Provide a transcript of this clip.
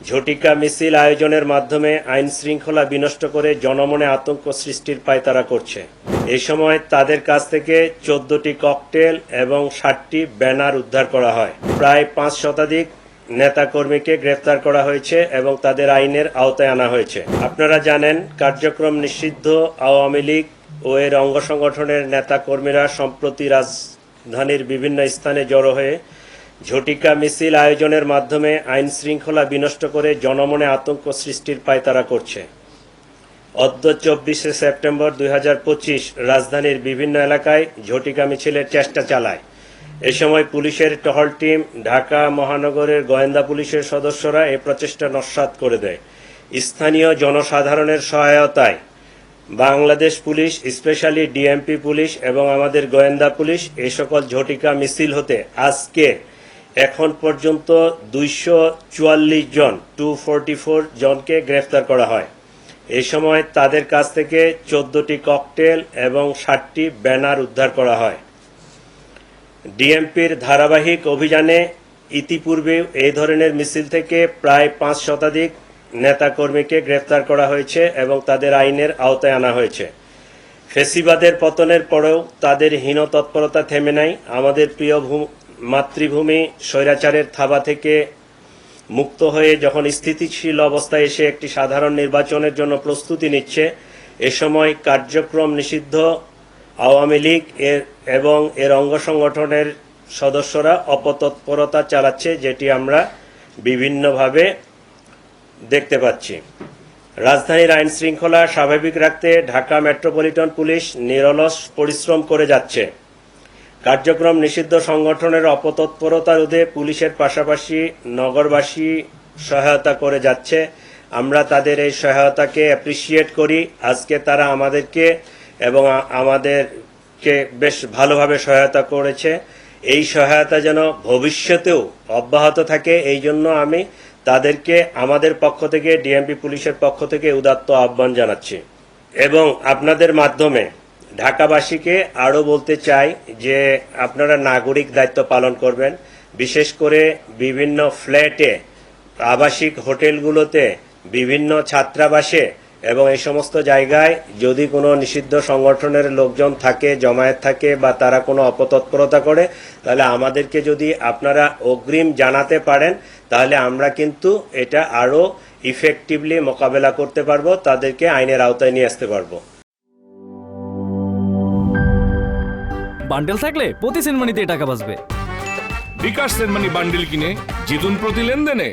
ঝটিকা মিছিল আয়োজনের মাধ্যমে আইন শৃঙ্খলা বিনষ্ট করে জনমনে আতঙ্ক সৃষ্টির পায়তারা করছে। এই সময় তাদের কাছ থেকে 14টি ককটেল এবং 60টি ব্যানার উদ্ধার করা হয়। প্রায় 5 শতাধিক নেতাকর্মীকে গ্রেফতার করা হয়েছে এবং তাদের আইনের আওতায় আনা হয়েছে। আপনারা জানেন, কার্যক্রম নিষিদ্ধ আওয়ামী লীগ ও এর অঙ্গ সংগঠনের নেতাকর্মীরা সম্প্রতি রাজধানীর বিভিন্ন স্থানে জড়ো হয়ে ঝটিকা মিছিল আয়োজনের মাধ্যমে আইন শৃঙ্খলা বিনষ্ট করে জনমনে আতঙ্ক সৃষ্টির পায়তারা করছে। অদ্য 24শে সেপ্টেম্বর 2025 রাজধানীর বিভিন্ন এলাকায় ঝটিকা মিছিলের চেষ্টা চালায়। এ সময় পুলিশের টহল টিম, ঢাকা মহানগরের গোয়েন্দা পুলিশের সদস্যরা এ প্রচেষ্টা নস্যাৎ করে দেয়। স্থানীয় জনসাধারণের সহায়তায় Bangladesh police, specially DMP police এবং আমাদের গোয়েন্দা পুলিশ এই সকল ঝটিকা মিছিল হতে আজকে এখন পর্যন্ত 244 জন 244 জনকে গ্রেফতার করা হয়। এই সময় তাদের কাছ থেকে 14টি ককটেল এবং 60টি ব্যানার উদ্ধার করা হয়। ডিএমপির ধারাবাহিক অভিযানে ইতিপূর্বে এই ধরনের মিছিল থেকে প্রায় 5 শতাধিক নেতাকর্মীকে গ্রেফতার করা হয়েছে এবং তাদের আইনের আওতায় আনা হয়েছে। ফেসিবাদের পতনের পরেও তাদের হীন তৎপরতা থেমে নাই। আমাদের প্রিয় মাতৃভূমি স্বৈরাচারের থাবা থেকে মুক্ত হয়ে যখন স্থিতিশীল অবস্থায় এসে একটি সাধারণ নির্বাচনের জন্য প্রস্তুতি নিচ্ছে, এ সময় কার্যক্রম নিষিদ্ধ আওয়ামী লীগ এবং এর অঙ্গ সংগঠনের সদস্যরা অপতৎপরতা চালাচ্ছে, যেটি আমরা বিভিন্নভাবে দেখতে পাচ্ছি। রাজধানীর আইন শৃঙ্খলা স্বাভাবিক রাখতে ঢাকা মেট্রোপলিটন পুলিশ নিরলস পরিশ্রম করে যাচ্ছে। কার্যক্রম নিষিদ্ধ সংগঠনের অপতৎপরতা রোধে পুলিশের পাশাপাশি নগরবাসী সহায়তা করে যাচ্ছে। আমরা তাদের এই সহায়তাকে অ্যাপ্রিসিয়েট করি। আজকে তারা আমাদেরকে এবং আমাদেরকে বেশ ভালোভাবে সহায়তা করেছে। এই সহায়তা যেন ভবিষ্যতেও অব্যাহত থাকে, এই জন্য আমি তাদেরকে আমাদের পক্ষ থেকে, ডিএমপি পুলিশের পক্ষ থেকে উদাত্ত আহ্বান জানাচ্ছি। এবং আপনাদের মাধ্যমে ঢাকাবাসীকে আরও বলতে চাই যে আপনারা নাগরিক দায়িত্ব পালন করবেন। বিশেষ করে বিভিন্ন ফ্ল্যাটে, আবাসিক হোটেলগুলোতে, বিভিন্ন ছাত্রাবাসে এবং এই সমস্ত জায়গায় যদি কোনো নিষিদ্ধ সংগঠনের লোকজন থাকে, জমায়েত থাকে বা তারা কোনো অপতৎপরতা করে, তাহলে আমাদেরকে যদি আপনারা অগ্রিম জানাতে পারেন, তাহলে আমরা কিন্তু এটা আরও ইফেক্টিভলি মোকাবেলা করতে পারবো, তাদেরকে আইনের আওতায় নিয়ে আসতে পারবো। বান্ডেল থাকলে প্রতি সেনমানিতে টাকা বাঁচবে। বিকাশ সেনমানি বান্ডেল কিনে জিতুন প্রতি লেনদেনে।